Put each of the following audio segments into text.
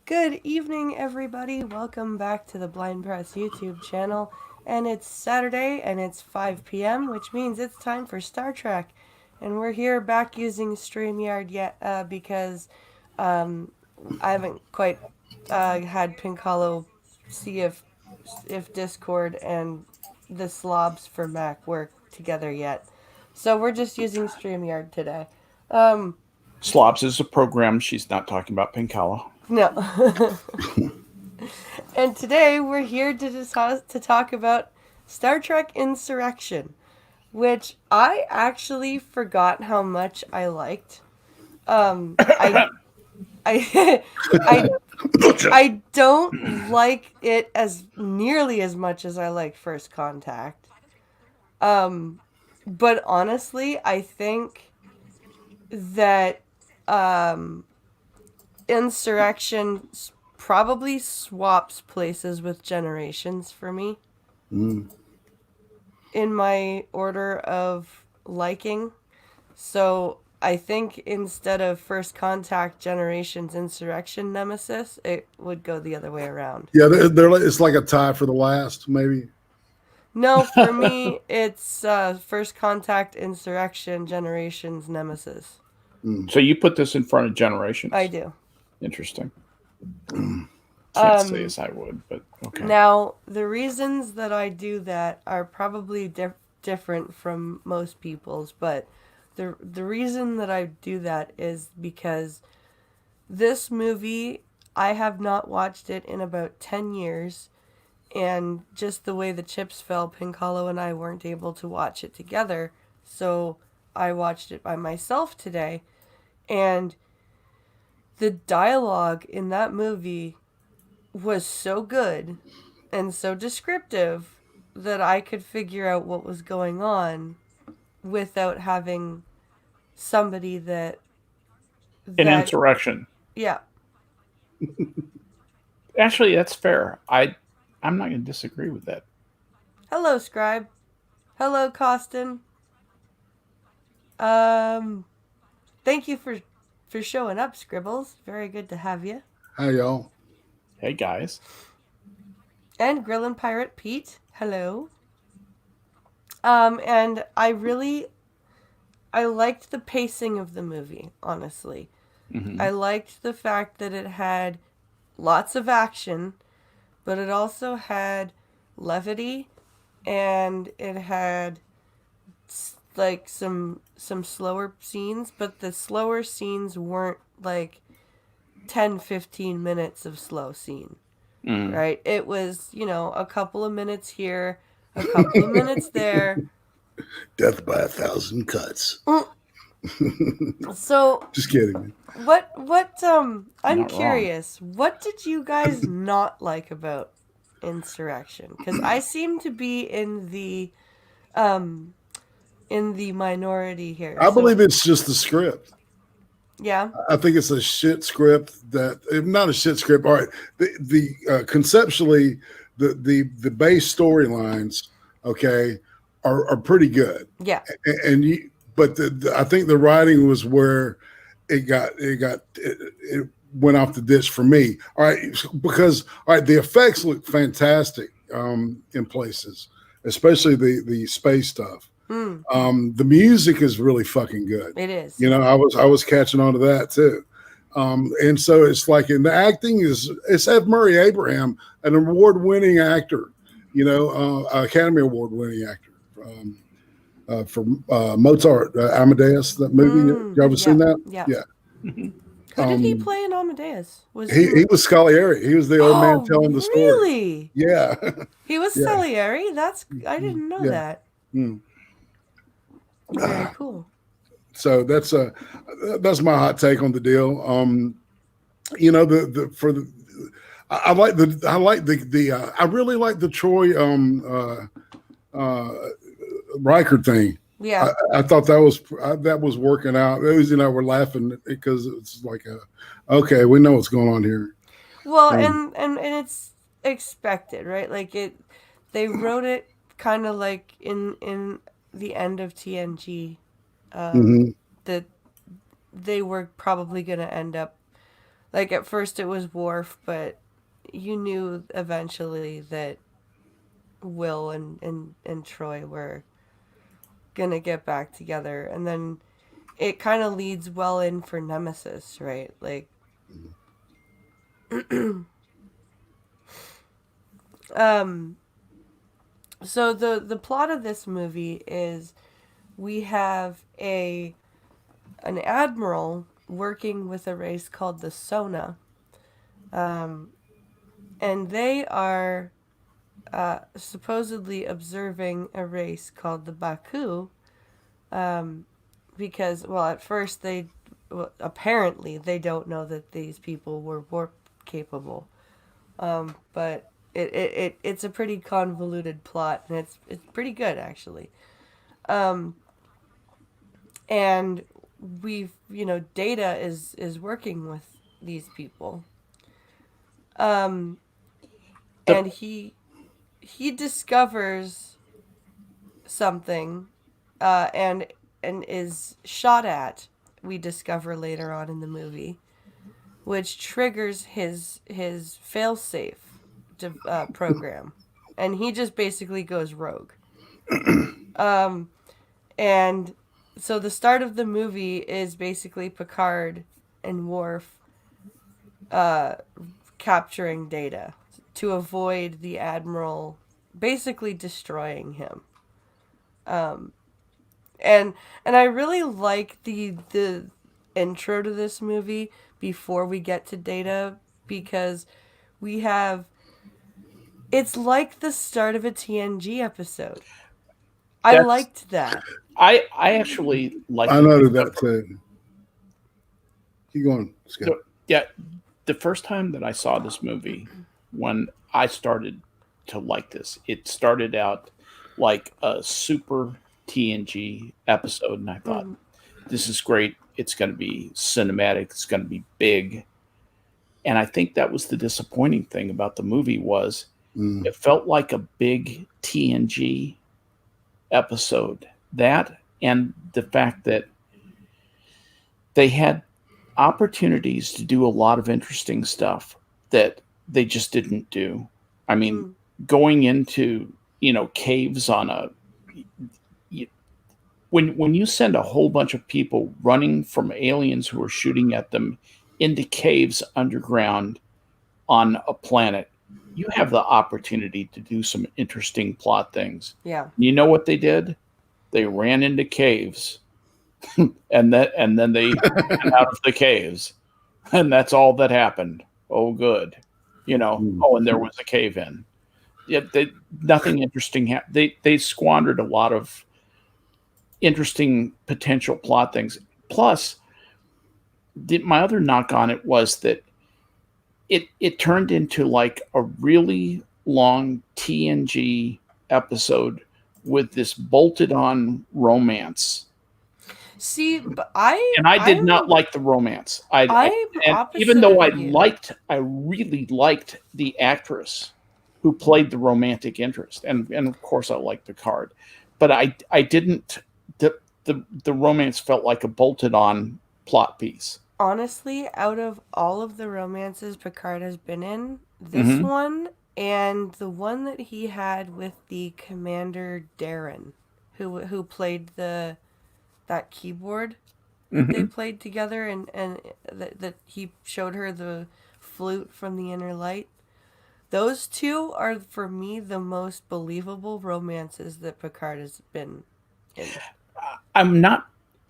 Good evening, everybody. Welcome back to the Blind Press YouTube channel. And it's Saturday and it's 5 p.m., which means it's time for Star Trek. And we're here back using StreamYard yet because um, I haven't quite had Pinkalo see if Discord and the slobs for Mac work together yet. So we're just using StreamYard today. Um, Slobs is a program. She's not talking about Pinkala. no. And today we're here to talk about Star Trek Insurrection, which I actually forgot how much I liked. I I I don't like it as nearly as much as I like First Contact. Um, but honestly, I think that um, Insurrection probably swaps places with Generations for me Mm. in my order of liking. So I think instead of First Contact, Generations, Insurrection, Nemesis, it would go the other way around. Yeah, it's like a tie for the last, maybe. No, for me, it's First Contact, Insurrection, Generations, Nemesis. Mm. So you put this in front of Generations. I do. Interesting. Can't say as I would, but okay. Now, the reasons that I do that are probably different from most people's, but the reason that I do that is because this movie, I have not watched it in about 10 years, and just the way the chips fell, Pinkalo and I weren't able to watch it together, so I watched it by myself today, and the dialogue in that movie was so good and so descriptive that I could figure out what was going on without having somebody In that Insurrection. yeah. Actually, that's fair. I'm not going to disagree with that. Hello, Scribe. Hello, Costin. Um, thank you for showing up, Scribbles. Very good to have you. Hi, y'all. Hey guys. And Grillin' Pirate Pete. Hello. And I liked the pacing of the movie, honestly. Mm-hmm. I liked the fact that it had lots of action, but it also had levity and it had like some slower scenes, but the slower scenes weren't like 10-15 minutes of slow scene. Mm. Right? It was, a couple of minutes here, a couple of minutes there. Death by 1,000 cuts. So Just kidding, man. I'm Not curious, what did you guys not like about Insurrection? Because I seem to be um in the minority here. I believe it's just the script. Yeah. I think it's a shit script that, not a shit script. All right, the conceptually, the base storylines, okay, are pretty good. Yeah. But I think the writing was where it went off the ditch for me. All right, because the effects look fantastic in places, especially the space stuff. The music is really fucking good. It is. I was catching on to that too. And so it's like, in the acting it's F. Murray Abraham, an award-winning actor, Academy Award-winning actor. For Mozart, Amadeus, that movie. You ever seen that? Yeah. Yeah. Mm-hmm. Who did he play in Amadeus? Was he was Scagliari. He was the old man telling the story. Really? Yeah. He was Yeah. Salieri? I didn't know Yeah. that. Mm. Very cool. So that's my hot take on the deal. I really like the Troy Riker thing. Yeah. I thought that was working out. It was, we're laughing because it's like, okay, we know what's going on here. Well, and it's expected, right? Like they wrote it kind of like in the end of TNG, Mm-hmm. that they were probably going to end up Like at first it was Worf, but you knew eventually that Will and Troy were gonna get back together, and then it kind of leads well in for Nemesis, right? Like, um, so the plot of this movie is we have an admiral working with a race called the Sona, um, and they are supposedly observing a race called the Baku, because, well, at first apparently they don't know that these people were warp capable, but it's a pretty convoluted plot, and it's pretty good actually. And Data is working with these people, um, The, and he discovers something, and is shot at. We discover later on in the movie, which triggers his failsafe program, and he just basically goes rogue. And so the start of the movie is basically Picard and Worf capturing Data to avoid the Admiral basically destroying him. And I really like the intro to this movie before we get to Data, because we have it's like the start of a TNG episode. I that's liked that. I actually like I noted that too. Keep going, Scott. yeah, the first time that I saw this movie, when I started to like this, it started out like a super TNG episode, and I thought, this is great. It's going to be cinematic. It's going to be big. And I think that was the disappointing thing about the movie was it felt like a big TNG episode. That and the fact that they had opportunities to do a lot of interesting stuff that they just didn't do. I mean, going into, caves on when you send a whole bunch of people running from aliens who are shooting at them into caves underground on a planet, you have the opportunity to do some interesting plot things. Yeah. You know what they did? They ran into caves, and then they ran out of the caves, and that's all that happened. Oh, good. Oh, and there was a cave in. Yeah, nothing interesting happened. They squandered a lot of interesting potential plot things. Plus, my other knock on it was that it turned into like a really long TNG episode with this bolted on romance. See, but I did not like the romance. I'm and opposite even though of you. I really liked the actress who played the romantic interest, and of course I liked Picard, but I didn't. The romance felt like a bolted on plot piece. Honestly, out of all of the romances Picard has been in, this one and the one that he had with the Commander Darren, who played that keyboard that they played together, and that he showed her the flute from the inner light. Those two are, for me, the most believable romances that Picard has been in.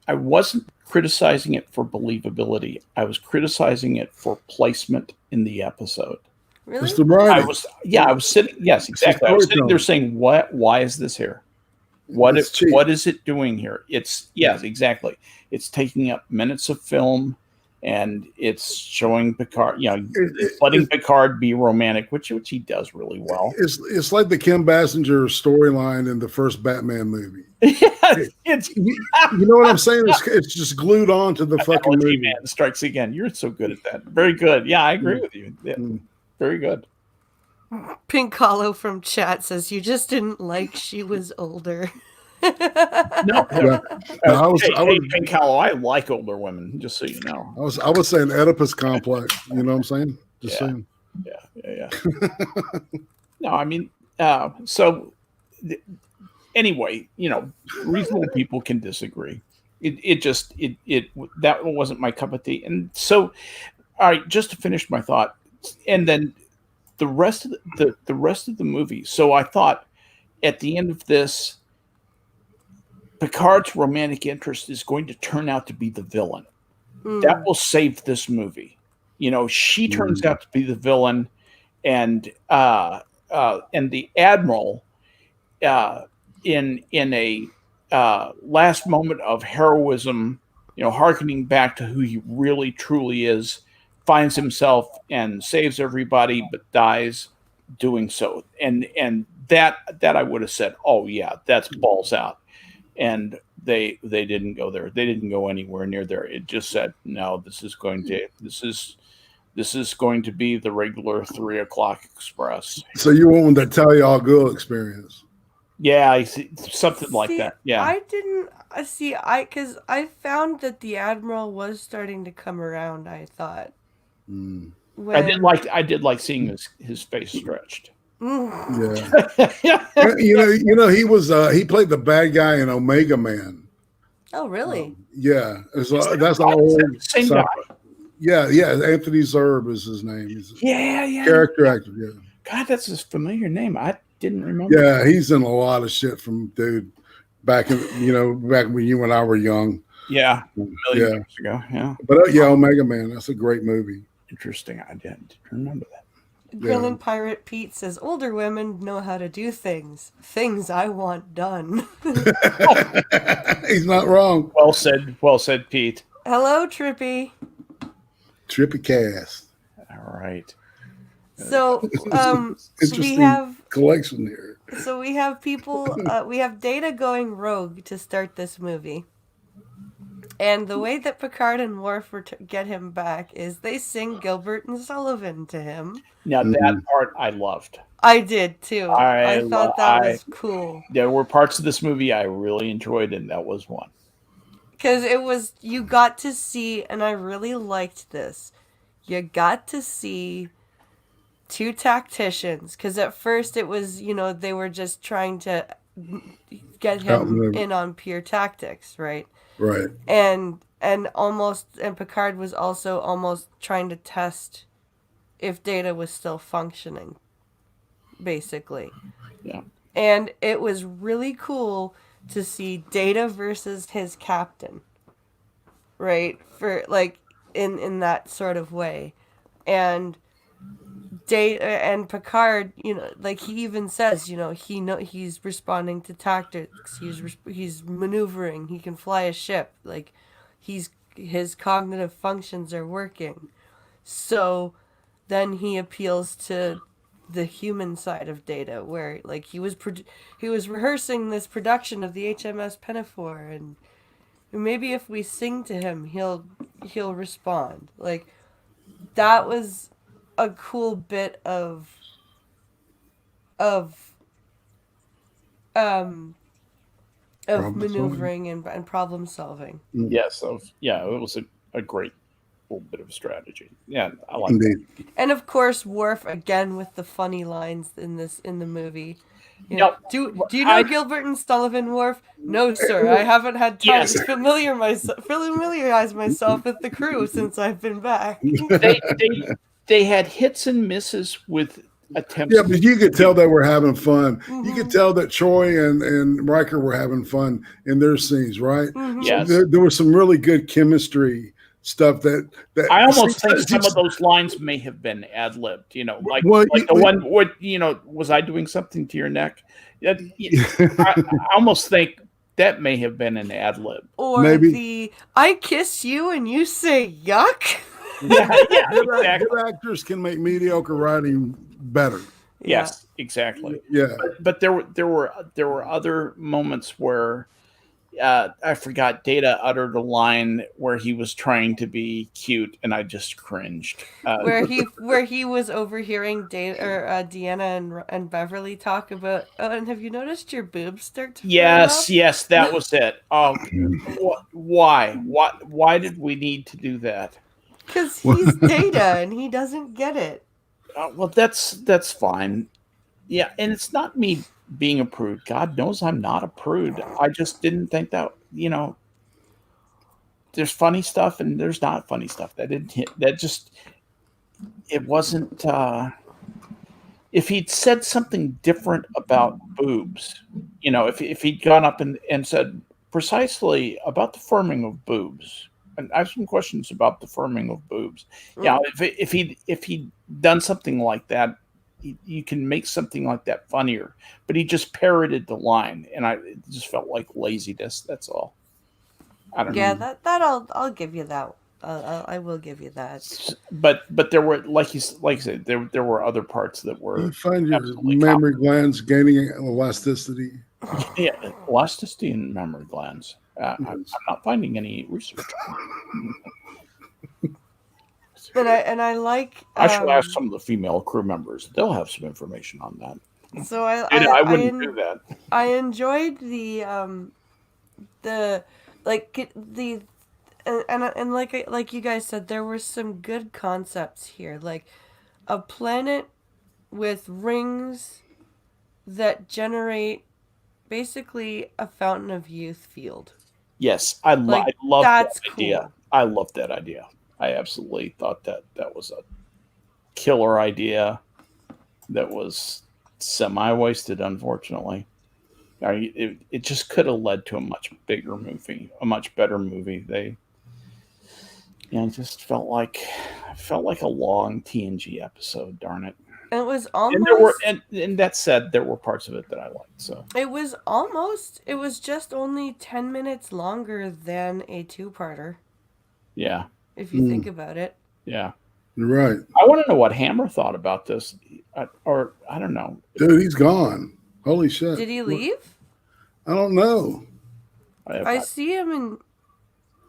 I wasn't criticizing it for believability. I was criticizing it for placement in the episode. Really? It's the writing. I was sitting. Yes, exactly. I was sitting there saying, "What? Why is this here? What is it doing here?" Yes, exactly. It's taking up minutes of film, and it's showing Picard. Letting Picard be romantic, which he does really well. It's like the Kim Basinger storyline in the first Batman movie. You know what I'm saying? It's just glued on to the fucking movie. Man Strikes Again. You're so good at that. Very good. Yeah, I agree with you. Yeah. Very good. Pink Hollow from chat says, you just didn't like she was older. No, Yeah. No, I was, Pink Callow, I like older women, just so you know. I was saying Oedipus complex. You know what I'm saying? Just saying. Yeah. No, I mean, so anyway, reasonable people can disagree. It that wasn't my cup of tea. And so, all right, just to finish my thought, and then the rest of the rest of the movie. So I thought at the end of this, Picard's romantic interest is going to turn out to be the villain. That will save this movie. She turns out to be the villain, and the admiral, in a last moment of heroism, harkening back to who he really truly is, finds himself and saves everybody, but dies doing so. And that I would have said, oh yeah, that's balls out. And they didn't go there. They didn't go anywhere near there. It just said, no, this is going to be the regular 3 o'clock express. So you want that Talia al Ghul experience? Yeah, I see something like that. Yeah, I didn't see. Because I found that the Admiral was starting to come around. I thought. I did like seeing his face stretched. Yeah. He was he played the bad guy in Omega Man. Oh, really? Yeah, that's all same guy. Yeah, Anthony Zerbe is his name. He's character actor. Yeah. God, that's a familiar name. I didn't remember. Yeah, he's in a lot of shit from back when you and I were young. Yeah, a million years ago. Yeah, but Omega Man, that's a great movie. Interesting. I didn't remember that. Grilling Pirate Pete says, older women know how to do things I want done. He's not wrong. Well said, Pete. Hello, Trippy. Trippy Cast. All right. So, interesting we have collection here. So we have people, we have Data going rogue to start this movie. And the way that Picard and Worf get him back is they sing Gilbert and Sullivan to him. Now that part I loved. I did too. I thought that was cool. There were parts of this movie I really enjoyed, and that was one. Because you got to see, and I really liked this, you got to see two tacticians. Because at first it was, they were just trying to get him in on pure tactics, right? Right. And Picard was also almost trying to test if Data was still functioning, basically. Yeah. And it was really cool to see Data versus his captain, right? For in that sort of way. And Data and Picard, he even says, he's responding to tactics. He's maneuvering. He can fly a ship. His cognitive functions are working. So then he appeals to the human side of Data, where he was rehearsing this production of the HMS Pinafore, and maybe if we sing to him, he'll respond. That was a cool bit of maneuvering and problem solving. Yes, it was a great little bit of strategy. Yeah, I like Indeed. that. And of course, Worf again with the funny lines in the movie. Do you know Gilbert and Sullivan, Worf? No, sir. I haven't had time to familiarize myself with the crew since I've been back. They had hits and misses with attempts. Yeah, but you could tell they were having fun. Mm-hmm. You could tell that Troy and Riker were having fun in their scenes, right? Mm-hmm. Yes. There was some really good chemistry stuff that I almost think some of those lines may have been ad-libbed, was I doing something to your neck? I almost think that may have been an ad-lib. Or maybe I kiss you and you say yuck. Yeah, exactly. Good actors can make mediocre writing better. Yes, exactly. Yeah, but there were other moments where I forgot. Data uttered a line where he was trying to be cute, and I just cringed. where he was overhearing Deanna and Beverly talk about. Oh, and have you noticed your boobs start to flare Yes, up? yes, that was it. Oh, why? Why did we need to do that? Because he's Data and he doesn't get it. Well, that's fine. Yeah, and it's not me being a prude. God knows I'm not a prude. I just didn't think that, there's funny stuff and there's not funny stuff. That didn't hit. That just it wasn't. If he'd said something different about boobs, if he'd gone up and said precisely about the firming of boobs, and I have some questions about the firming of boobs. Yeah, if he'd done something like that, you can make something like that funnier. But he just parroted the line, and it just felt like laziness. That's all. I don't Yeah, know. I'll give you that. I will give you that. But there were like you said there were other parts that You were find your absolutely mammary glands gaining elasticity. yeah, elasticity in mammary glands. I'm Yes. not finding any research. And I like I shall ask some of the female crew members. They'll have some information on that. so I wouldn't do that. I enjoyed the the and like you guys said, there were some good concepts here, like a planet with rings that generate basically a fountain of youth field. Yes, I Like love that that's idea. cool. I love that idea. I absolutely thought that was a killer idea that was semi wasted, unfortunately. It just could have led to a much bigger movie, a much better movie. It just felt like a long TNG episode. Darn it! And it was And there were, almost and that said, there were parts of it that I liked. So it was just only 10 minutes longer than a two-parter yeah, if you think about it. yeah. You're right. I want to know what Hammer thought about this, or I don't know. Dude, he's gone. Holy shit. Did he leave? I don't know. I see him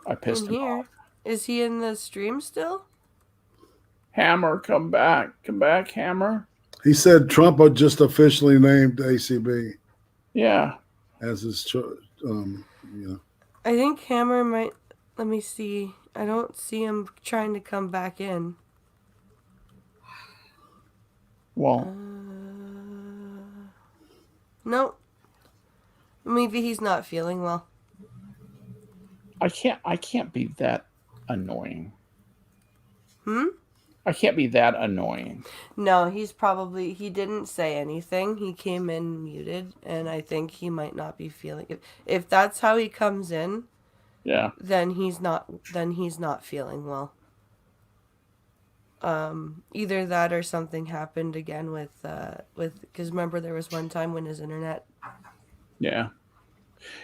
I pissed in him here. off. Is he in the stream still? Hammer, come back, Hammer. He said Trump had just officially named ACB Yeah, as his I think Hammer might. Let me see. I don't see him trying to come back in. well, Nope. Maybe he's not feeling well. I can't be that annoying. Hmm? I can't be that annoying. No, he didn't say anything. He came in muted, and I think he might not be feeling. If that's how he comes in, Yeah, then he's not feeling well. Either that or something happened again with because remember there was one time when his internet. yeah.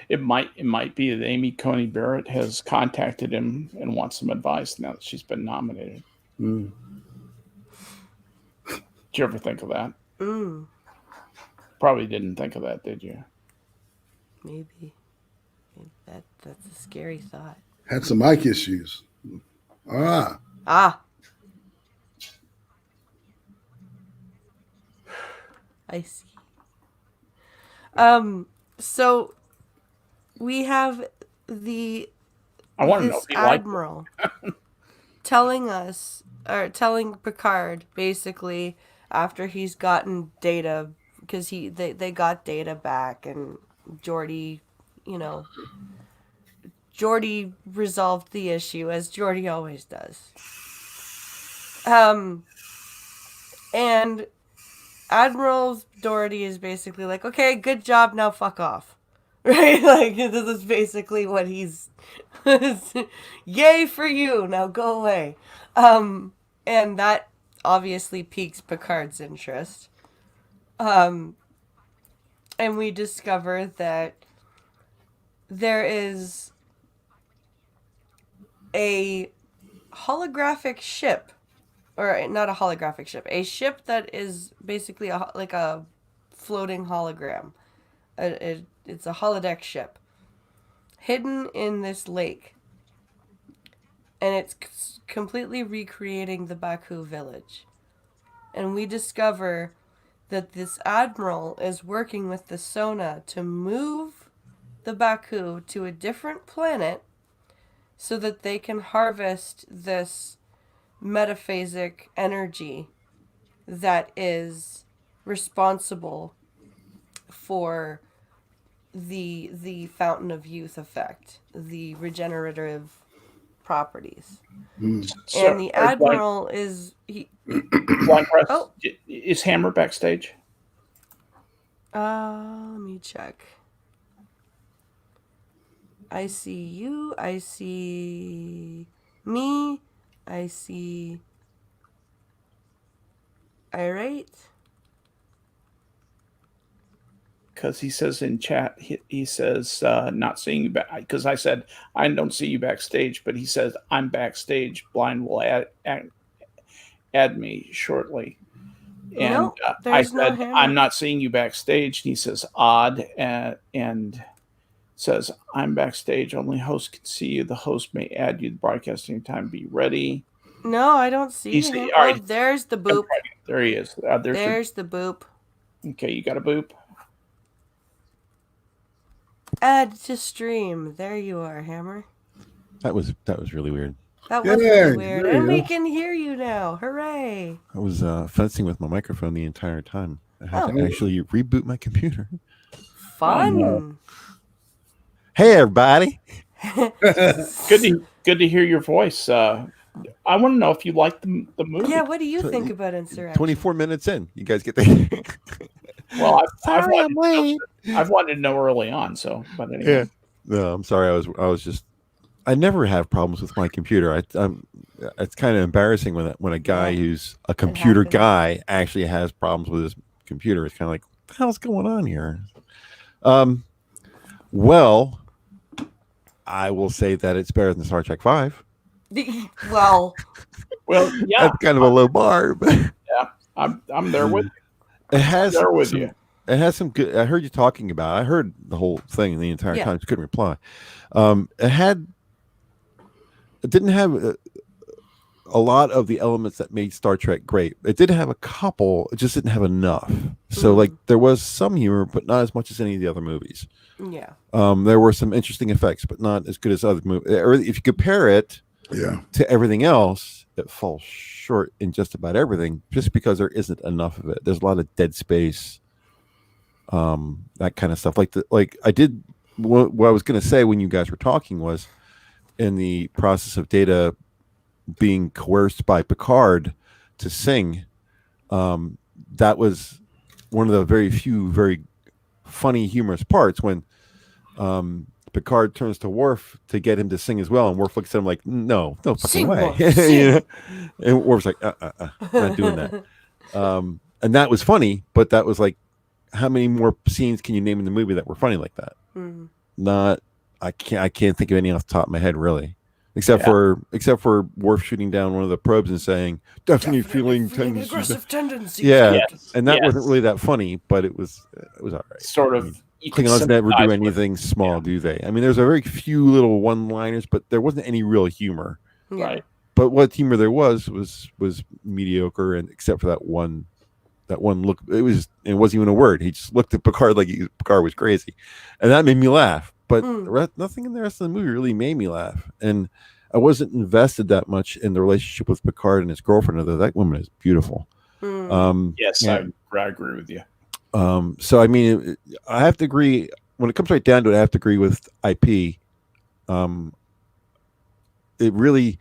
It might be that Amy Coney Barrett has contacted him and wants some advice now that she's been nominated. Mm. Did you ever think of that? Mm, Probably didn't think of that, did you? maybe. That's a scary thought. Had some mic issues. Ah. I see. So we have I want to know this if he liked it. admiral telling Picard basically after he's gotten Data because they got Data back and Geordi, Geordi resolved the issue as Geordi always does. And Admiral Doherty is basically like, okay, good job, now fuck off. Right? Like, this is basically what he's... Yay for you, now go away. And that obviously piques Picard's interest. And we discover that there is a holographic ship, or not a holographic ship, a ship that is basically like a floating hologram. It's a holodeck ship hidden in this lake. And it's completely recreating the Baku village. And we discover that this admiral is working with the Sona to move the Baku to a different planet so that they can harvest this metaphasic energy that is responsible for the fountain of youth effect, the regenerative properties. So, And the admiral is Blind Press, oh, is Hammer backstage? let me check. I see you, I see me, I see Irate. Because he says in chat, he says, not seeing you back. Because I said, I don't see you backstage, but he says, I'm backstage. Blind will add me shortly. And No, I there's no said, Hammer. I'm not seeing you backstage. And he says, odd. And says, I'm backstage. Only host can see you. The host may add you. The broadcast anytime. Be ready. No, I don't see him. All right. Oh, there's the boop. There he is. There's the boop. Okay, you got a boop. Add to stream. There you are, Hammer. That was really weird. That was Yay, really weird. there you And we go. can hear you now. Hooray. I was fencing with my microphone the entire time. I had Oh. to actually reboot my computer. Fun. no. Hey, everybody! Good to hear your voice. I want to know if you like the movie. Yeah, what do you So, think about Insurrection? 24 minutes in, you guys get the. Well, I've Sorry, I'm late. wanted to know early on. So, but anyway. Yeah. No, I'm sorry. I was just. I never have problems with my computer. It's kind of embarrassing when a guy Yeah, who's a computer happens. guy actually has problems with his computer. It's kind of like, what the hell's going on here? Well, I will say that it's better than Star Trek V. Well, Yeah, That's kind of a low bar, but I'm there with you. it has There with some, you. It has some good. I heard you talking about. I heard the whole thing the entire Yeah. time. Just couldn't reply. It didn't have a lot of the elements that made Star Trek great. It did have a couple. It just didn't have enough. So like there was some humor, but not as much as any of the other movies. yeah. There were some interesting effects, but not as good as other movies. Or if you compare it to everything else, it falls short in just about everything, just because there isn't enough of it. There's a lot of dead space, that kind of stuff. What I was going to say when you guys were talking was, in the process of Data being coerced by Picard to sing, that was one of the very few very funny, humorous parts when Picard turns to Worf to get him to sing as well, and Worf looks at him like, no fucking Sing, way. Worf, sing. You know? And Worf's like, not doing that. And that was funny, but that was like, how many more scenes can you name in the movie that were funny like that? Not, I can't think of any off the top of my head, really. Except for Worf shooting down one of the probes and saying, definitely feeling aggressive tendencies. Yeah, Yes, and that yes. wasn't really that funny, but it was all right. Sort I of. mean, You can Klingons never sympathize do with anything small, do they? I mean, there's a very few little one-liners, but there wasn't any real humor. Yeah. Right. But what humor there was mediocre, and except for that one look, it wasn't even a word. He just looked at Picard like Picard was crazy, and that made me laugh. But nothing in the rest of the movie really made me laugh, and I wasn't invested that much in the relationship with Picard and his girlfriend. Although that woman is beautiful. Yes, yeah. I agree with you. So I mean, I have to agree. When it comes right down to it, I have to agree with IP. It really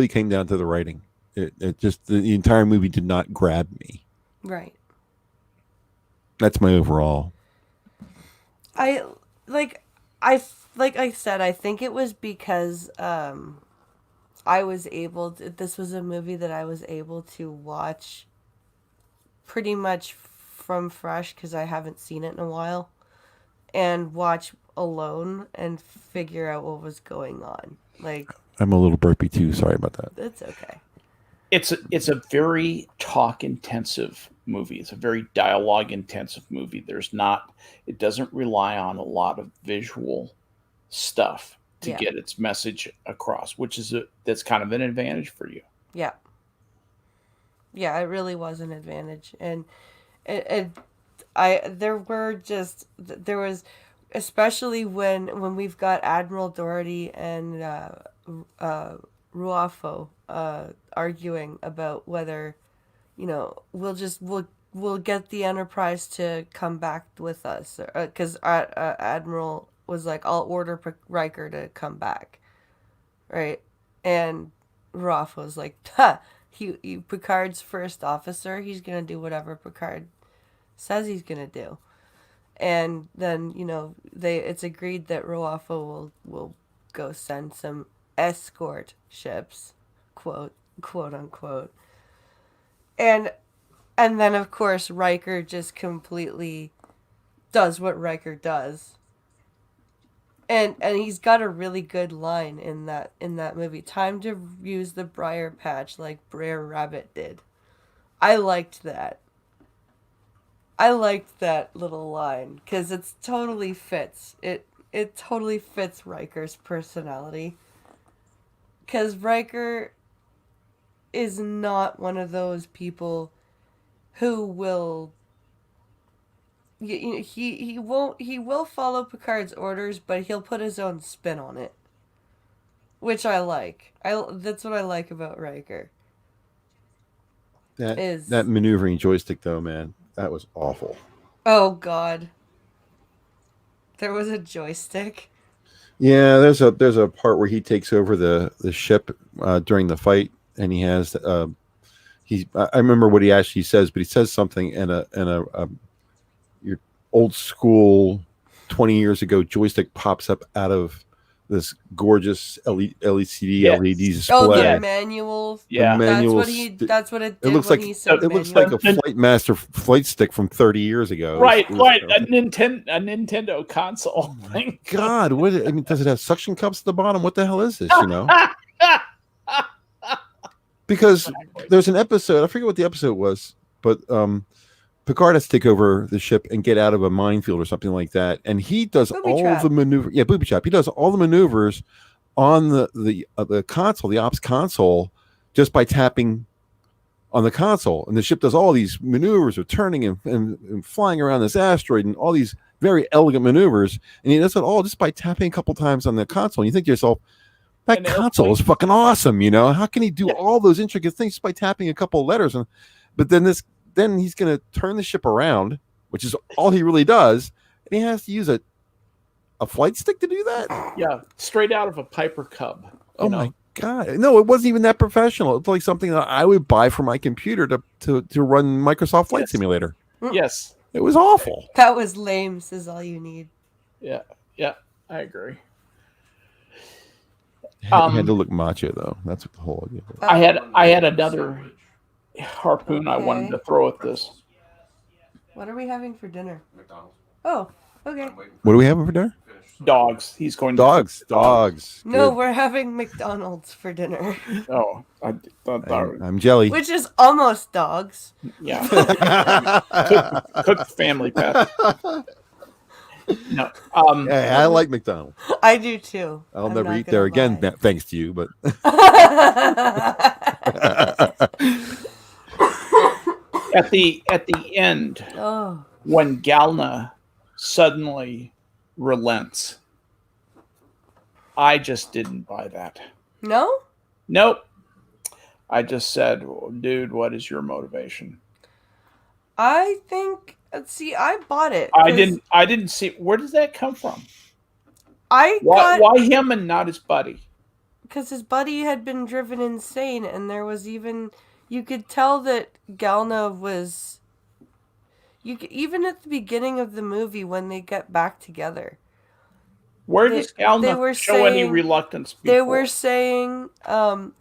came down to the writing. It just the entire movie did not grab me. Right. That's my overall. Like I said, I think it was because I was able to, this was a movie that I was able to watch pretty much from fresh because I haven't seen it in a while, and watch alone and figure out what was going on. Like, I'm a little burpy too. Sorry about that. it's okay. It's a very talk intensive movie. It's a very dialogue intensive movie. It doesn't rely on a lot of visual stuff to Yeah. get its message across, which is that's kind of an advantage for you. Yeah. Yeah, it really was an advantage. And there was, especially when we've got Admiral Doherty and Ruafo arguing about whether, we'll get the Enterprise to come back with us, because Admiral was like, I'll order Riker to come back, right? And Ruafo was like, ha, he Picard's first officer, he's gonna do whatever Picard says he's gonna do. And then, it's agreed that Ruafo will go send some escort ships, quote unquote. And then of course Riker just completely does what Riker does. And he's got a really good line in that movie. Time to use the briar patch like Brer Rabbit did. I liked that. I liked that little line because it totally fits. It totally fits Riker's personality. Because Riker is not one of those people who will. He won't. He will follow Picard's orders, but he'll put his own spin on it, which I like. That's what I like about Riker. That maneuvering joystick, though, man, that was awful. Oh God, there was a joystick. Yeah, there's a part where he takes over the ship during the fight, and he has I remember what he actually says, but he says something in a your old school 20 years ago joystick pops up out of this gorgeous LED display. Oh, the manual. Yeah, that's what it did. It looks when like he said it looks like a Flight Master flight stick from 30 years ago. Right. A Nintendo console. Oh my God, does it have suction cups at the bottom? What the hell is this? Because there's an episode, I forget what the episode was, but Picard has to take over the ship and get out of a minefield or something like that, and he does the maneuver. Yeah, booby trap. He does all the maneuvers on the console, the ops console, just by tapping on the console, and the ship does all these maneuvers of turning and flying around this asteroid and all these very elegant maneuvers, and he does it all just by tapping a couple times on the console. And you think to yourself, that console is fucking awesome, How can he do all those intricate things just by tapping a couple of letters? But then he's going to turn the ship around, which is all he really does, and he has to use a flight stick to do that? Yeah, straight out of a Piper Cub. Oh my God. No, it wasn't even that professional. It's like something that I would buy for my computer to run Microsoft Flight Simulator. Yes. It was awful. That was lame, is all you need. Yeah, I agree. He had to look macho, though. That's what the whole idea was. I had another harpoon I wanted to throw at this. What are we having for dinner? McDonald's. Oh, okay. What are we having for dinner? Dogs. He's going dogs. No, Good. we're having McDonald's for dinner. Oh, I'm jelly. Which is almost dogs. Yeah. Cooked family pet. No. Hey, I like McDonald's. I do too. I'll never eat there again, thanks to you. But at the end, when Galna suddenly relents, I just didn't buy that. No? Nope. I just said, dude, what is your motivation? I think. See, I bought it. I didn't see. Where does that come from? Why him and not his buddy? Because his buddy had been driven insane, and there was even, you could tell that Galna was. Even at the beginning of the movie when they get back together. Where does Galna show any reluctance before? They were saying,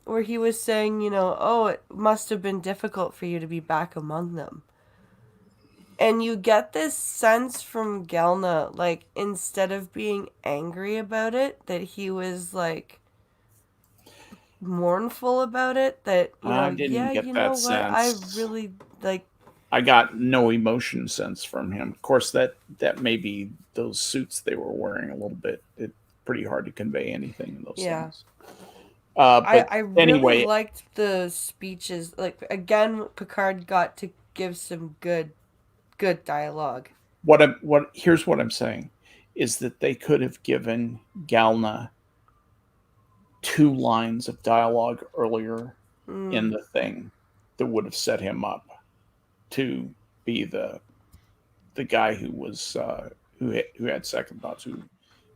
where he was saying, it must have been difficult for you to be back among them. And you get this sense from Galna, like, instead of being angry about it, that he was, like, mournful about it. That, I didn't get that sense. I really, like... I got no emotion sense from him. Of course, that may be those suits they were wearing a little bit. pretty hard to convey anything in those Yeah. things. But I really anyway, liked the speeches. Like, again, Picard got to give some good dialogue. Here's what I'm saying is that they could have given Galna 2 lines of dialogue earlier in the thing that would have set him up to be the guy who was who had second thoughts, who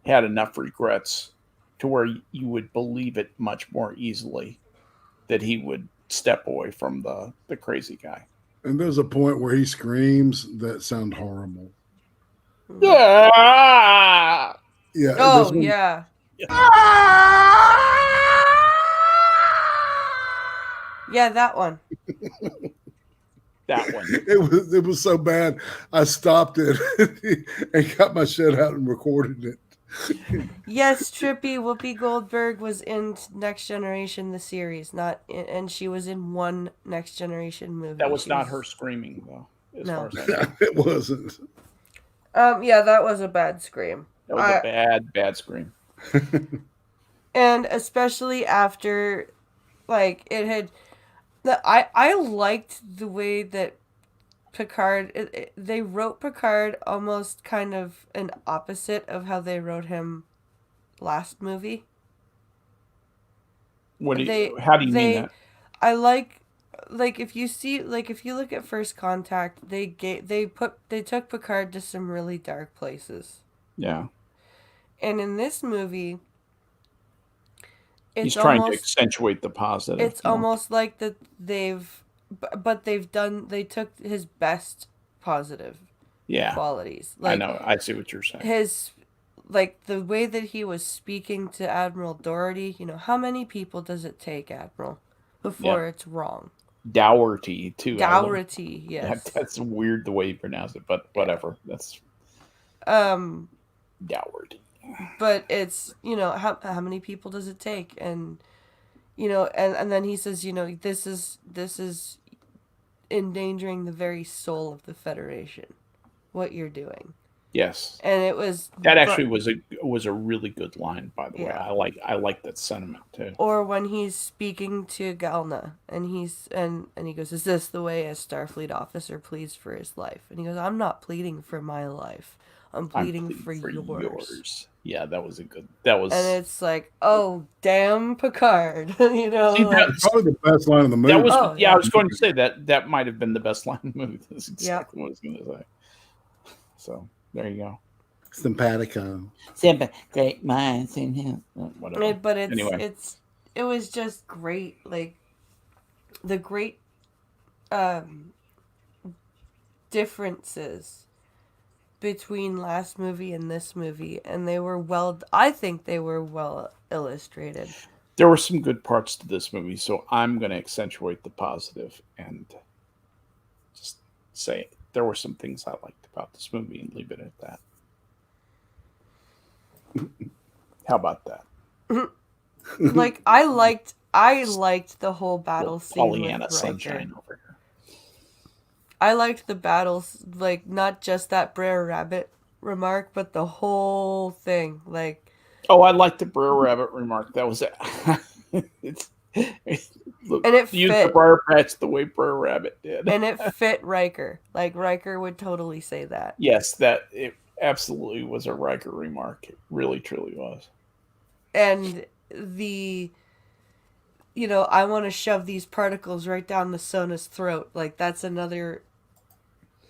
had enough regrets to where you would believe it much more easily that he would step away from the crazy guy. And there's a point where he screams that sound horrible. Yeah. Yeah. Oh, yeah. Yeah, that one. That one. It was so bad. I stopped it and got my shit out and recorded it. Yes, Trippy Whoopi Goldberg was in Next Generation, the series, and she was in one Next Generation movie. That was not her screaming, though. No, it wasn't. Yeah, that was a bad scream. That was a bad scream. And especially after, like, it had, I liked the way that Picard, they wrote Picard almost kind of an opposite of how they wrote him last movie. How do you mean that? I like if you look at First Contact, they took Picard to some really dark places. Yeah. And in this movie, he's trying to accentuate the positive. It's almost like that they took his best positive qualities. I know. I see what you're saying. Like the way that he was speaking to Admiral Doherty, how many people does it take, Admiral, before it's wrong? Dougherty, too. Dougherty, yes. That's weird the way you pronounce it, but whatever. That's Dougherty. But it's, how many people does it take? And and then he says, this is endangering the very soul of the Federation, what you're doing. Yes. And it was was a really good line, by the way. I like that sentiment too. Or when he's speaking to Galna and he goes, "Is this the way a Starfleet officer pleads for his life?" And he goes, "I'm not pleading for my life. I'm pleading for yours." Yeah, that was. And it's like, oh, damn, Picard. See, that's probably the best line in the movie. That was, I was going to say that might have been the best line in the movie. That's exactly what I was going to say. So there you go. Simpatico. Great minds in him. Whatever. But it was just great. Like the great differences between last movie and this movie, and I think they were well illustrated. There were some good parts to this movie, so I'm going to accentuate the positive and just say there were some things I liked about this movie and leave it at that. How about that? Like I liked the whole battle scene Pollyanna with Riker. Sunshine over here. I liked the battles, like not just that Brer Rabbit remark, but the whole thing. Like, I liked the Brer Rabbit remark. That was it. And it use fit the briar patch the way Brer Rabbit did, and it fit Riker. Like Riker would totally say that. Yes, it absolutely was a Riker remark. It really, truly was. And I want to shove these particles right down the Sona's throat. Like that's another.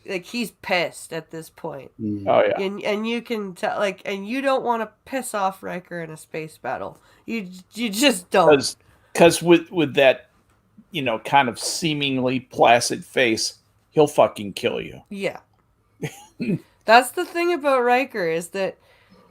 Like he's pissed at this point. Oh yeah, and you can tell. Like, and you don't want to piss off Riker in a space battle. You just don't. Because with that, kind of seemingly placid face, he'll fucking kill you. Yeah. That's the thing about Riker, is that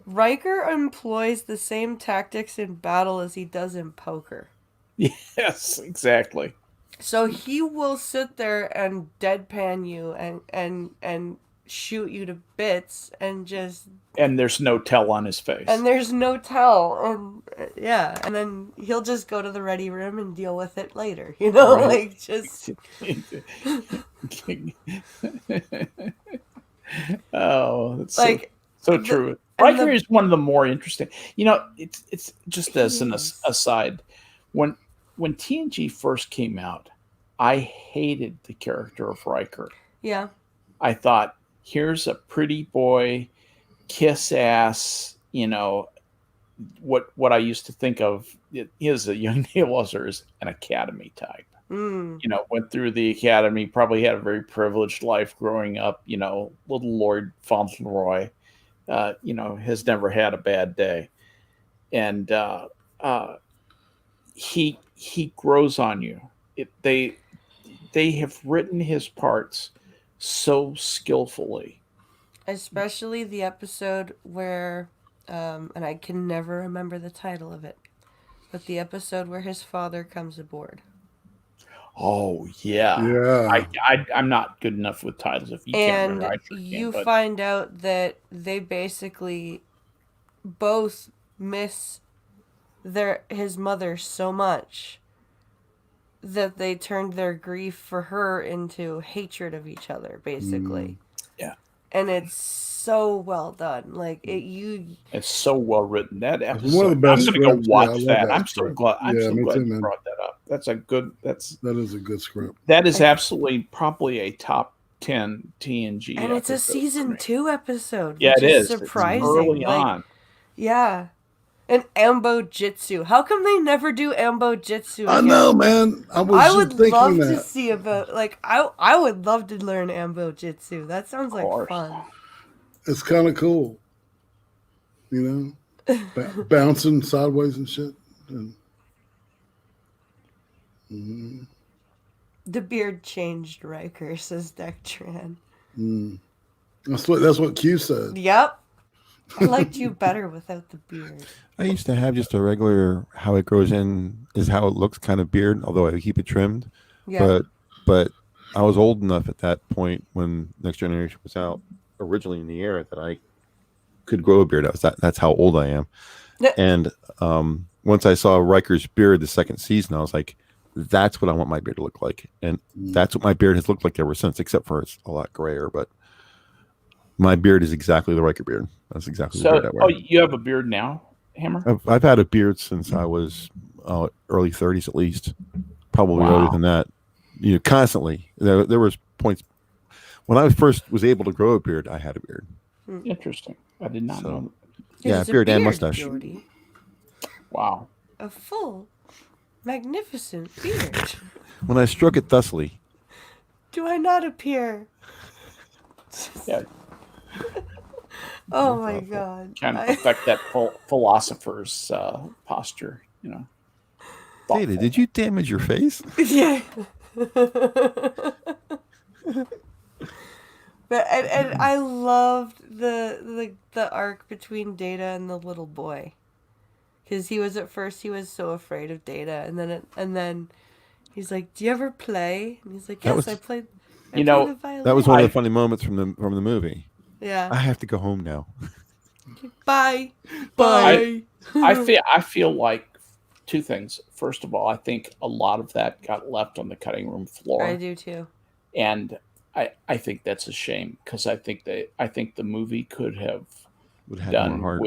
Riker employs the same tactics in battle as he does in poker. Yes, exactly. So he will sit there and deadpan you and shoot you to bits and just... And there's no tell on his face. And there's no tell. And then he'll just go to the ready room and deal with it later. Right. Like just... Oh, that's like So true. Riker is one of the more interesting. It's just as an aside. When TNG first came out, I hated the character of Riker. Yeah. I thought, here's a pretty boy, kiss ass, what I used to think of is a young Neil Wasser as an academy type. Went through the academy, probably had a very privileged life growing up, little Lord Fauntleroy, has never had a bad day. And he grows on you. They have written his parts so skillfully. Especially the episode where, and I can never remember the title of it, but the episode where his father comes aboard. Oh yeah. Yeah. I'm not good enough with titles. If you can't remember, you find out that they basically both miss his mother so much that they turned their grief for her into hatred of each other, basically. Yeah. And it's so well done. Like it's so well written. That episode. One of the best. I'm going to go watch that. I'm so glad. I'm so glad you brought that up. That is a good script. That is absolutely probably a top 10 TNG. And it's a season 2 episode. Yeah, which it is surprising. It's early on. Yeah. And Ambo Jitsu. How come they never do Ambo Jitsu again? I know, man. I would love that. to see I would love to learn Ambo Jitsu. That sounds like fun. It's kind of cool. Bouncing sideways and shit. The beard changed Riker, says Dectran. That's what Q said. Yep. I liked you better without the beard. I used to have just a regular, how it grows in is how it looks kind of beard, although I keep it trimmed. Yeah. But I was old enough at that point when Next Generation was out, originally in the air, that I could grow a beard. That's how old I am. And once I saw Riker's beard the second season, I was like, that's what I want my beard to look like. And that's what my beard has looked like ever since, except for it's a lot grayer, but my beard is exactly the Riker beard. That's exactly the beard I wear. Oh, you have a beard now, Hammer? I've had a beard since I was early 30s at least, probably earlier than that. Constantly. There was points when I first was able to grow a beard. I had a beard. Interesting. I did not know. Yeah, beard and mustache. Jordy. Wow. A full, magnificent beard. When I stroke it thusly. Do I not appear? Yeah. Oh my God! Kind of affect that philosopher's posture, Data, did you damage your face? Yeah. But and I loved the arc between Data and the little boy, because he was so afraid of Data, and then he's like, "Do you ever play?" And he's like, "Yes, I played." That was one of the funny moments from the movie. Yeah. I have to go home now. Bye. I feel like two things. First of all, I think a lot of that got left on the cutting room floor. I do too. And I think that's a shame, because I think the movie could have done more of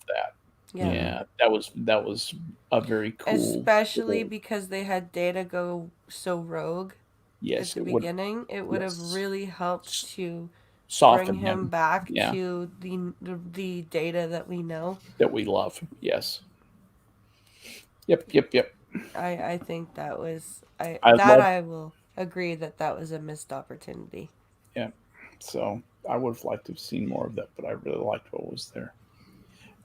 that. Yeah, that was a very cool. Especially because they had Data go so rogue. Yes, at the beginning, it would have really helped to soften bring him back to the Data that we know, that we love. Yes. Yep. I think that was I will agree that was a missed opportunity. Yeah. So I would have liked to have seen more of that, but I really liked what was there.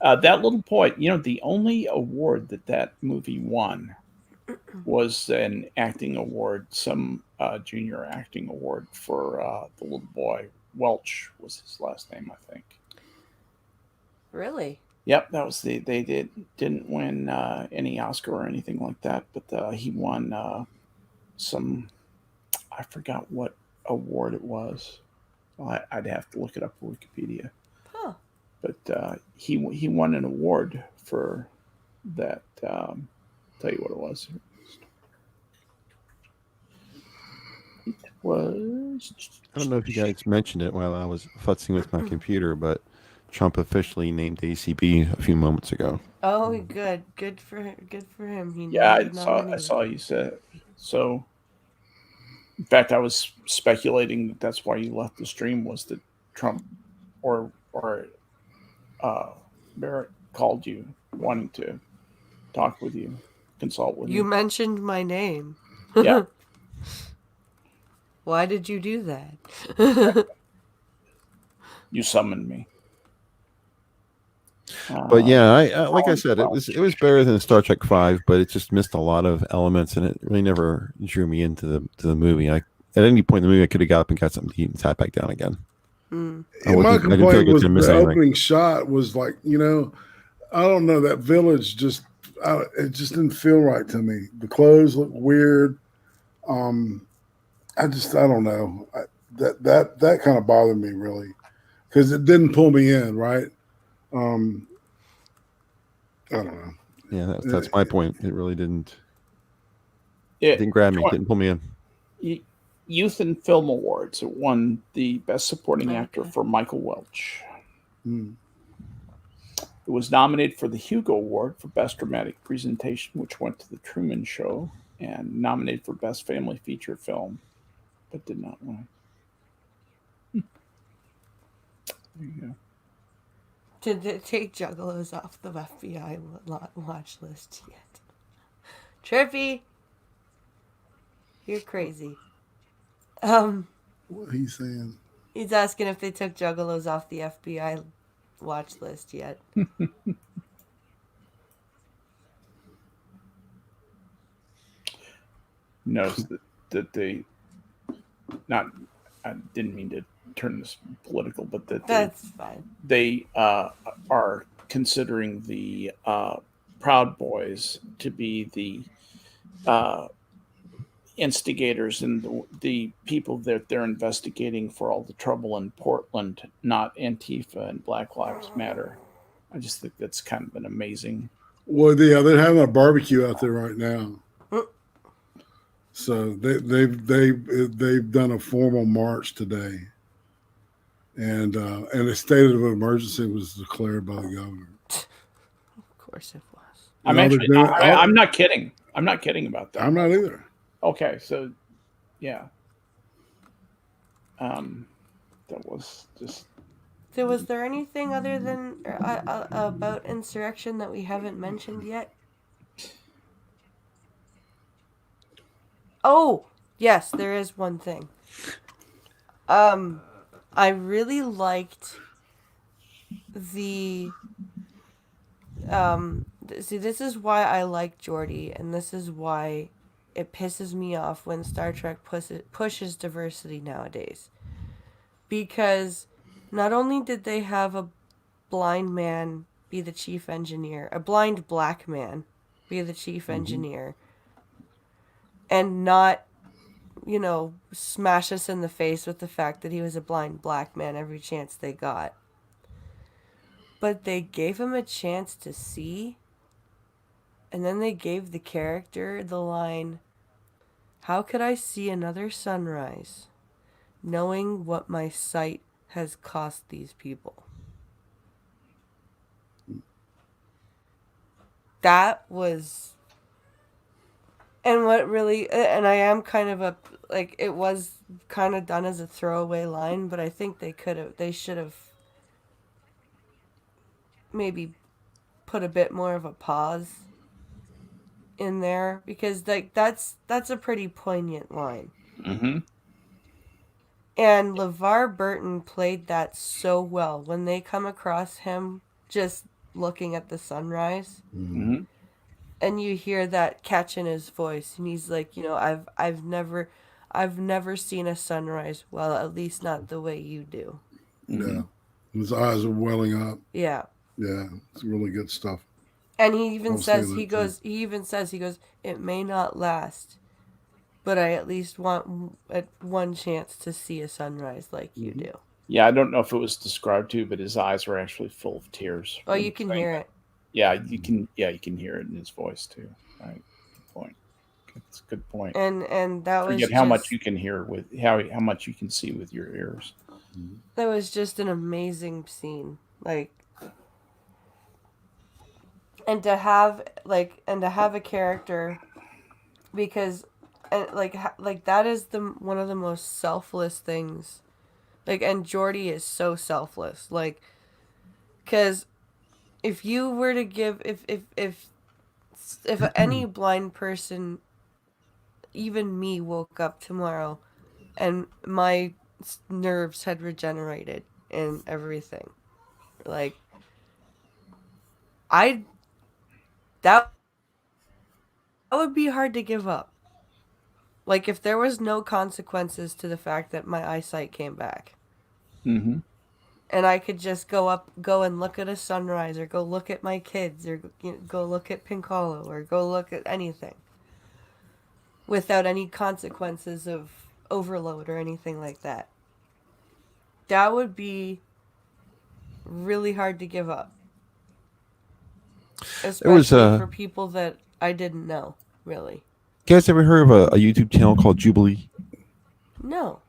That little boy, the only award that movie won was an acting award, some junior acting award for the little boy. Welch was his last name, I think. Really? Yep, that was they didn't win any Oscar or anything like that, but he won some, I forgot what award it was. I'd have to look it up on Wikipedia. Huh. But he won an award for that. Tell you what it was. It was. I don't know if you guys mentioned it while I was futzing with my computer, but Trump officially named ACB a few moments ago. Oh, good for him. He Yeah, named a nominee. I saw you said so. In fact, I was speculating that that's why you left the stream was that Trump or Barrett called you wanting to talk with you, consult with You you. mentioned my name. Yeah. Why did you do that? You summoned me. But yeah, I like I said, it was better than Star Trek V, but it just missed a lot of elements, and it really never drew me into the movie. At any point in the movie, I could have got up and got something to eat and sat back down again. And my complaint was the opening shot was like, I don't know, that village just it just didn't feel right to me. The clothes look weird. I don't know. That kind of bothered me really because it didn't pull me in, right? I don't know. Yeah, that's my point. It really didn't. It didn't grab me. It didn't pull me in. Youth and Film Awards. It won the Best Supporting Actor for Michael Welch. Mm. It was nominated for the Hugo Award for Best Dramatic Presentation, which went to The Truman Show, and nominated for Best Family Feature Film, but did not win. There you go. Did they take Juggalos off the FBI watch list yet? Trippy, you're crazy. What he's saying? He's asking if they took Juggalos off the FBI watch list yet. Notice that they not. I didn't mean to turn this political, but that's fine. They are considering the Proud Boys to be the instigators and the people that they're investigating for all the trouble in Portland, not Antifa and Black Lives Matter. I just think that's kind of an amazing. Well, yeah, they're having a barbecue out there right now. So they've done a formal march today, and a state of emergency was declared by the governor. Of course, it was. I'm not kidding. I'm not kidding about that. I'm not either. Okay, so yeah, that was just. So, was there anything other than about Insurrection that we haven't mentioned yet? Oh, yes, there is one thing. I really liked the see, this is why I like Geordi, and this is why it pisses me off when Star Trek pushes diversity nowadays. Because not only did they have a blind man be the chief engineer, a blind black man be the chief engineer, and not, smash us in the face with the fact that he was a blind black man every chance they got. But they gave him a chance to see, and then they gave the character the line, "How could I see another sunrise, knowing what my sight has cost these people?" That was... And what really, and I am kind of it was kind of done as a throwaway line, but I think they should have maybe put a bit more of a pause in there, because that's a pretty poignant line. Mm-hmm. And LeVar Burton played that so well when they come across him just looking at the sunrise. Mm-hmm. And you hear that catch in his voice, and he's like, I've never seen a sunrise. Well, at least not the way you do. Yeah, his eyes are welling up. Yeah, it's really good stuff. And he even says, it may not last, but I at least want one chance to see a sunrise like you do. Yeah, I don't know if it was described to you, but his eyes were actually full of tears. Oh, you can hear it. Yeah, you can hear it in his voice too. Right. Good point. That's a good point. And that was how much you can hear with how much you can see with your ears. That was just an amazing scene. like, and to have a character, because and like that is the one of the most selfless things, like, and Jordy is so selfless, like, because if you were to give if any blind person, even me, woke up tomorrow and my nerves had regenerated and everything, like, I that would be hard to give up. Like, if there was no consequences to the fact that my eyesight came back. Mm-hmm. And I could just go and look at a sunrise, or go look at my kids, or go look at Pink Hollow, or go look at anything, without any consequences of overload or anything like that. That would be really hard to give up. Especially for people that I didn't know, really. You guys ever heard of a YouTube channel called Jubilee? No.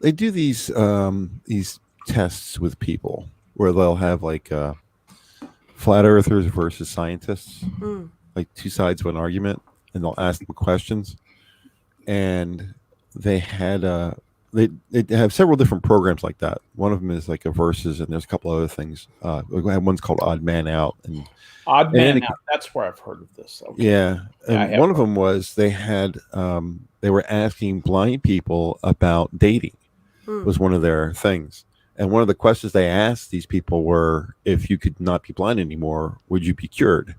They do these tests with people where they'll have like flat earthers versus scientists, like two sides of an argument, and they'll ask them questions. And they had they have several different programs like that. One of them is like a versus, and there's a couple other things. One's called Odd Man Out, and Odd Man Out. That's where I've heard of this. Okay. Yeah, and one of them was they had they were asking blind people about dating. Was one of their things. And one of the questions they asked these people were, if you could not be blind anymore, would you be cured?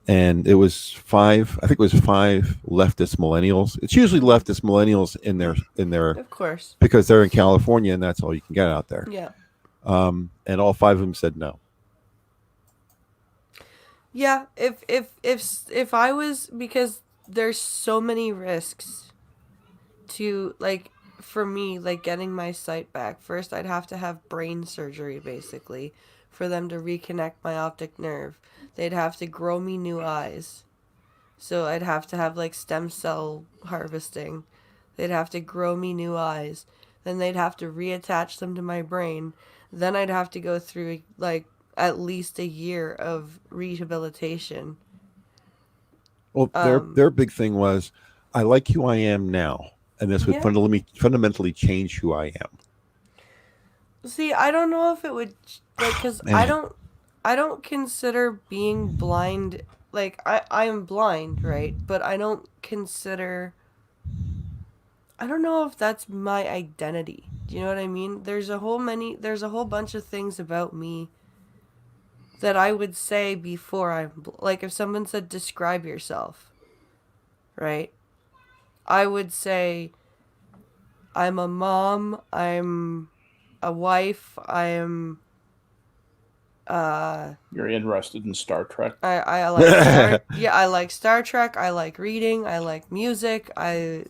And it was five leftist millennials. It's usually leftist millennials in their Of course. Because they're in California and that's all you can get out there. Yeah. And all five of them said no. Yeah, if I was, because there's so many risks to, like, for me, like, getting my sight back. First, I'd have to have brain surgery, basically, for them to reconnect my optic nerve. They'd have to grow me new eyes. So I'd have to have, like, stem cell harvesting. They'd have to grow me new eyes. Then they'd have to reattach them to my brain. Then I'd have to go through, like, at least a year of rehabilitation. Well, their big thing was, I like who I am now. And this would fundamentally change who I am. See, I don't know if it would, like, because I don't consider being blind, like, I am blind, right? But I don't know if that's my identity. Do you know what I mean? There's a whole bunch of things about me that I would say before like, if someone said, describe yourself, right? I would say, I'm a mom, I'm a wife, I'm You're interested in Star Trek? I like Star Trek, I like reading, I like music, I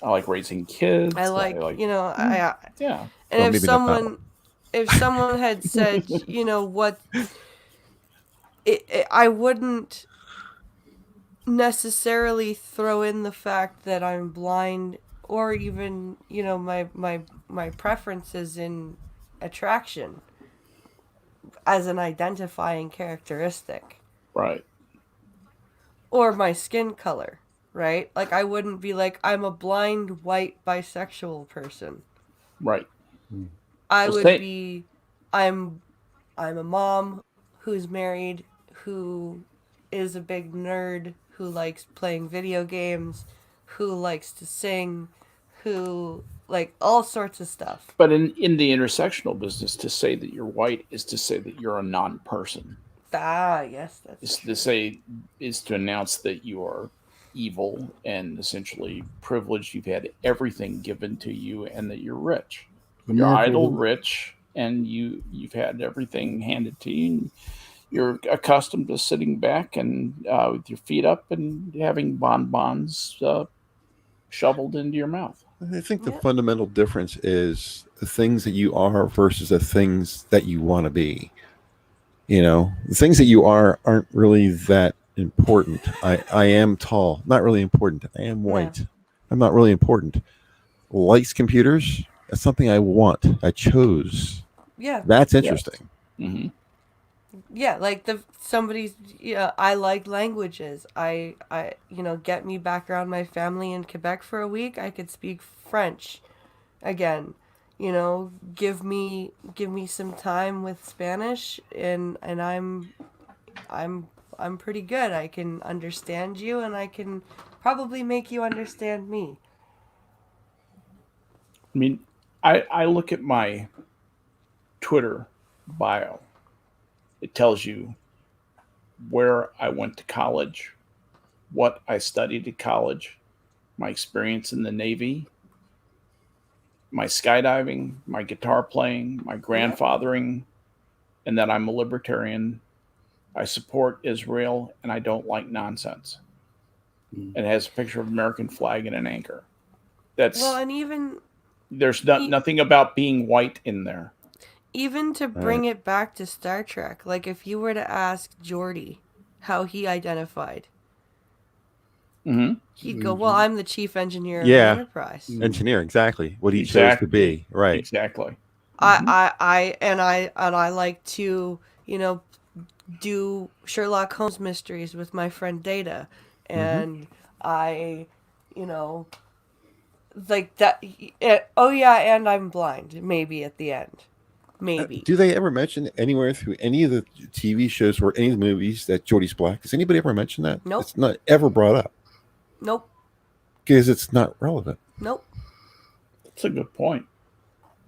like raising kids. I like yeah. And if someone had said, what, I wouldn't necessarily throw in the fact that I'm blind, or even, my preferences in attraction as an identifying characteristic. Right. Or my skin color, right? Like, I wouldn't be like, I'm a blind white bisexual person. Right. I would be, I'm a mom who's married, who is a big nerd, who likes playing video games, who likes to sing, who, like, all sorts of stuff. But in the intersectional business, to say that you're white is to say that you're a non-person. Ah, yes, that's is to announce that you are evil and essentially privileged. You've had everything given to you, and that you're rich. You're idle rich, and you've had everything handed to you. And you're accustomed to sitting back and with your feet up and having bonbons shoveled into your mouth. I think the fundamental difference is the things that you are versus the things that you want to be. The things that you aren't really that important. I am tall, not really important. I am white. I'm not really important. Likes computers, that's something I want. I chose. Yeah. That's interesting. Mm-hmm. Yeah, like somebody's. Yeah, I like languages. Get me back around my family in Quebec for a week. I could speak French again. Give me some time with Spanish, and I'm pretty good. I can understand you, and I can probably make you understand me. I mean, I look at my Twitter bio. It tells you where I went to college, what I studied at college, my experience in the Navy, my skydiving, my guitar playing, my Yep. grandfathering, and that I'm a libertarian. I support Israel and I don't like nonsense. Mm. It has a picture of American flag and an anchor. Well, That's and even there's e- nothing about being white in there. even to All right. bring it back to Star Trek, like if you were to ask Geordi how he identified, Mm-hmm. he'd go, "Well, I'm the chief engineer of the Yeah. Enterprise." Engineer, exactly. What he chose to Exactly. be. Right. Exactly. I, Mm-hmm. I like to, do Sherlock Holmes mysteries with my friend Data, Mm-hmm. and I, you know, like that. Oh yeah, and I'm blind. Maybe at the end, maybe. Do they ever mention anywhere through any of the TV shows or any of the movies that Geordie's black? Does anybody ever mention that? Nope. It's not ever brought up Nope. because it's not relevant. Nope. That's a good point.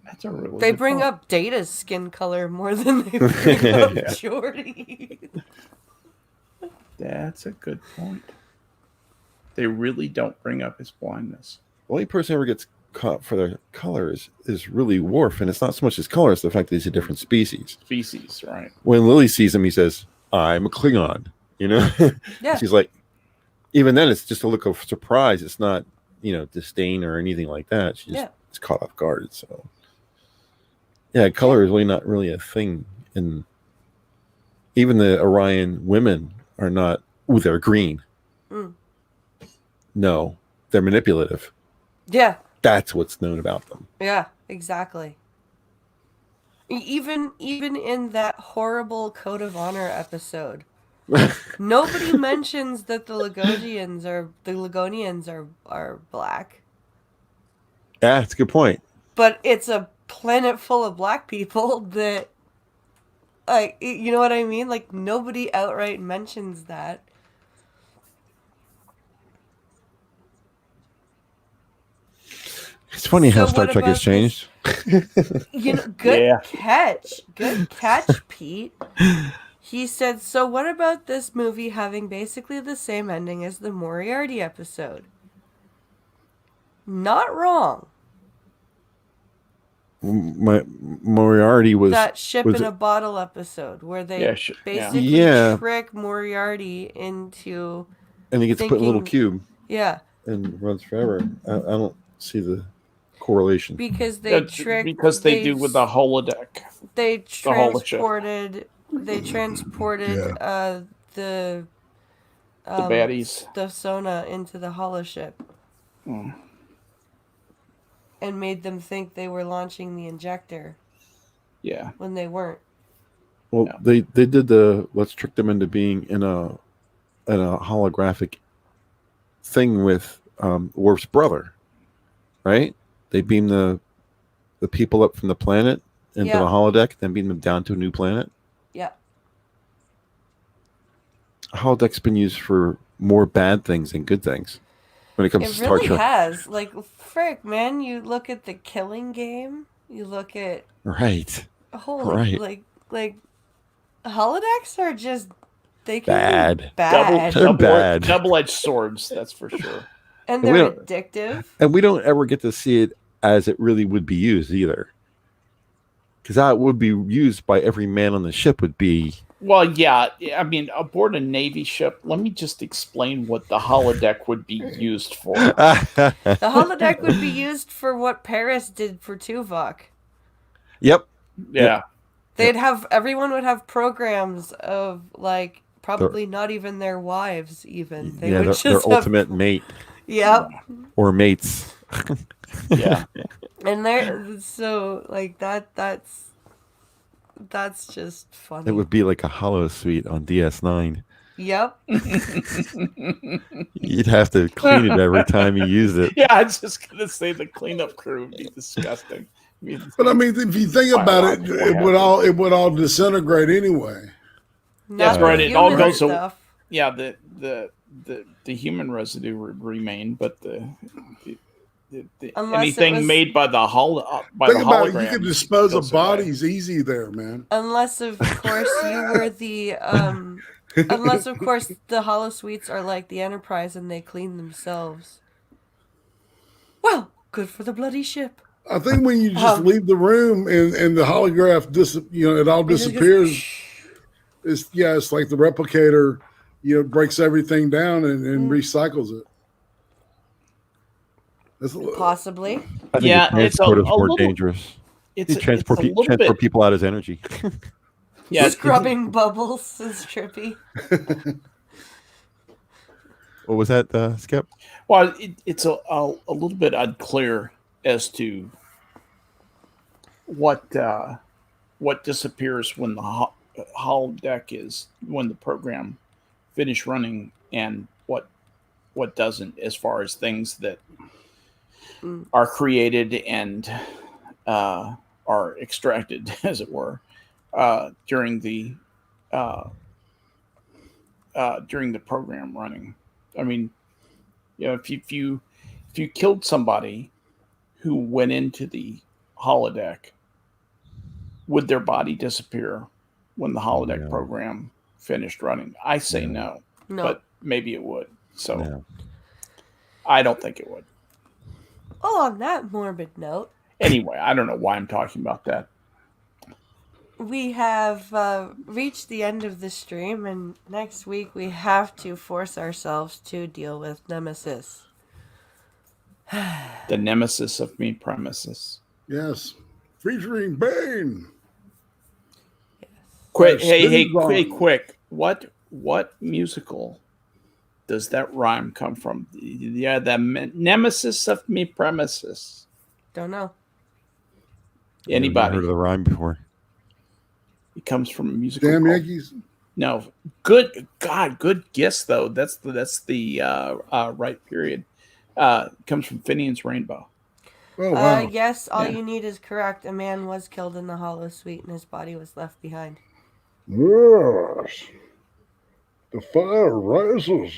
That's a really They good bring point. up Data's skin color more than they bring up Yeah. Geordi. That's a good point. They really don't bring up his blindness. The only person who ever gets caught for their colors is really Worf, and it's not so much his color; it's the fact that he's a different species. Species, right? When Lily sees him, he says, "I'm a Klingon." Yeah. She's like, even then, it's just a look of surprise. It's not, disdain or anything like that. She just is caught off guard. So, yeah, color is really not really a thing. And even the Orion women are not. Ooh, they're green. Mm. No, they're manipulative. Yeah. That's what's known about them. Yeah, exactly. Even in that horrible Code of Honor episode, nobody mentions that the Ligonians are black. Yeah, it's a good point. But it's a planet full of black people that, like, you know what I mean? Like, nobody outright mentions that. It's funny how So Star what Trek has about changed. Good catch. Good catch, Pete. He said, so what about this movie having basically the same ending as the Moriarty episode? Not wrong. My Moriarty was That ship was in it- a bottle episode where they basically Yeah. trick Moriarty into and he gets put in a little thinking- cube yeah, and runs forever. I don't see the correlation. because they do with the holodeck. They holoship. transported the baddies, the Sona into the holoship. And made them think they were launching the injector. Yeah. When they weren't. Well, yeah. they did the let's trick them into being in a holographic thing with Worf's brother, right? They beam the people up from the planet into the holodeck, then beam them down to a new planet. Yeah. A holodeck's been used for more bad things than good things when it comes to Star Trek. It really has. Like, frick, man, you look at the Killing Game, you look at... Right. Holy, right. like, holodecks are just... They can be bad. They're bad. Double-edged swords, that's for sure. And they're addictive. And we don't ever get to see it as it really would be used either. Because how it would be used by every man on the ship would be... Well, yeah. I mean, aboard a Navy ship, let me just explain what the holodeck would be used for. The holodeck would be used for what Paris did for Tuvok. Yep. Yeah. Everyone would have programs of, like, probably not even their wives, even. They would just their ultimate mate. Yep. Or mates. Yeah. And they're, so, like, that's... That's just funny. It would be like a hollow suite on DS9. Yep. You'd have to clean it every time you use it. Yeah, I was just gonna say the cleanup crew would be disgusting. But I mean, if you think about it, it would all disintegrate anyway. That's right. It all goes. Stuff. Yeah, the human residue would remain, but the anything made by the hologram. You could dispose of bodies easy there, man. Unless, of course, you were the unless, of course, the holosuites are like the Enterprise and they clean themselves. Well, good for the bloody ship. I think when you just leave the room and the holograph it all disappears. It's like the replicator, breaks everything down and recycles it. Possibly. I think transport is more dangerous. Transport people out as energy. Yeah, scrubbing bubbles is trippy. What was that, Skip? Well, it's a little bit unclear as to what disappears when the holodeck when the program finished running, and what doesn't, as far as things that are created and are extracted, as it were, during the program running. I mean, if you killed somebody who went into the holodeck, would their body disappear when the holodeck program finished running? I say no, but maybe it would. So I don't think it would. Oh, on that morbid note. Anyway, I don't know why I'm talking about that. We have reached the end of the stream, and next week we have to force ourselves to deal with Nemesis. The nemesis of me premises. Yes. Featuring Bane. Yes. Quick, quick. What musical does that rhyme come from? The nemesis of me premises. Don't know. Anybody? I've heard of the rhyme before. It comes from a musical. Damn Yankees. No, good guess though. That's the right period. It comes from Finian's Rainbow. Oh wow. Yes, all you need is correct. A man was killed in the hollow suite, and his body was left behind. Yes. The fire rises.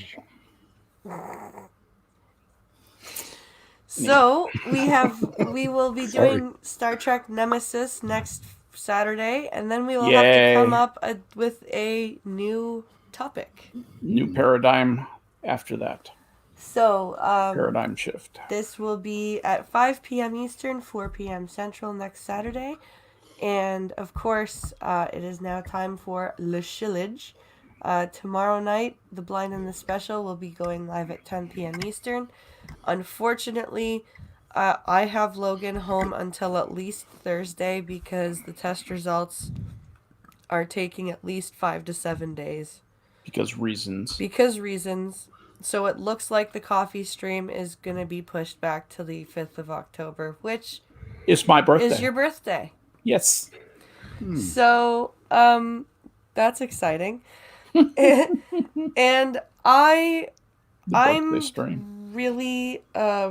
So we will be doing Star Trek Nemesis next Saturday, and then we will have to come up with a new topic. New paradigm after that. So paradigm shift. This will be at 5 p.m. Eastern, 4 p.m. Central next Saturday. And of course, it is now time for Le Shillage. Tomorrow night, The Blind and the Special will be going live at 10 p.m. Eastern. Unfortunately, I have Logan home until at least Thursday because the test results are taking at least 5 to 7 days. Because reasons. So it looks like the coffee stream is going to be pushed back to the 5th of October, which is my birthday. Is your birthday. Yes. So, that's exciting. And I'm really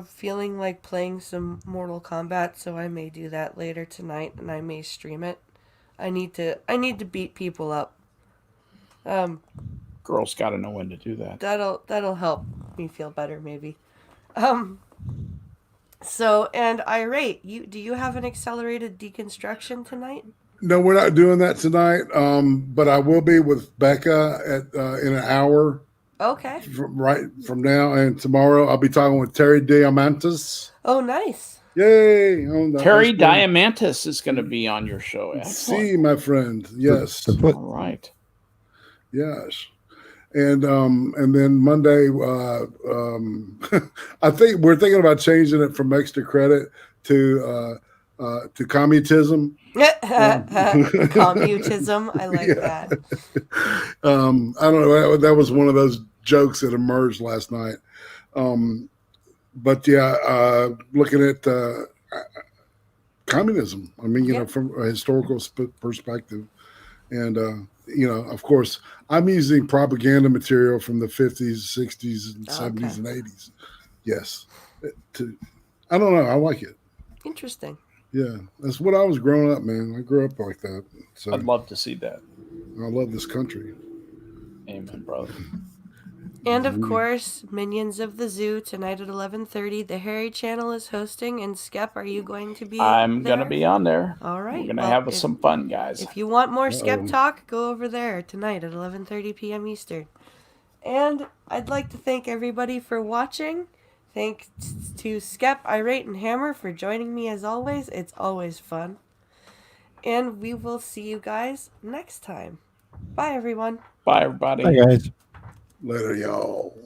feeling like playing some Mortal Kombat, so I may do that later tonight, and I may stream it. I need to beat people up. Girls got to know when to do that. That'll help me feel better, maybe. So, and Irate, do you have an accelerated deconstruction tonight? No, we're not doing that tonight. But I will be with Becca in an hour. Okay. From now, and tomorrow I'll be talking with Terry Diamantis. Oh, nice. Yay! Terry Diamantis is going to be on your show. Excellent. See, my friend. Yes. All right. Yes. And then Monday, I think we're thinking about changing it from extra credit to commutism. Commutism, I like that. I don't know. That was one of those jokes that emerged last night. But yeah, looking at communism. I mean, Yeah. from a historical perspective. And, of course, I'm using propaganda material from the 50s, 60s, and 70s and 80s. Yes. I don't know. I like it. Interesting. Yeah. That's what I was growing up, man. I grew up like that. So I'd love to see that. I love this country. Amen, brother. And of course, Minions of the Zoo tonight at 11:30. The Harry Channel is hosting. And Skep, are you going to be I'm there? going to be on there. All right. We're going to have some fun, guys. If you want more Skep talk, go over there tonight at 11:30 p.m. Eastern. And I'd like to thank everybody for watching. Thanks to Skep, Irate, and Hammer for joining me as always. It's always fun. And we will see you guys next time. Bye, everyone. Bye, everybody. Hi, guys. Later, y'all.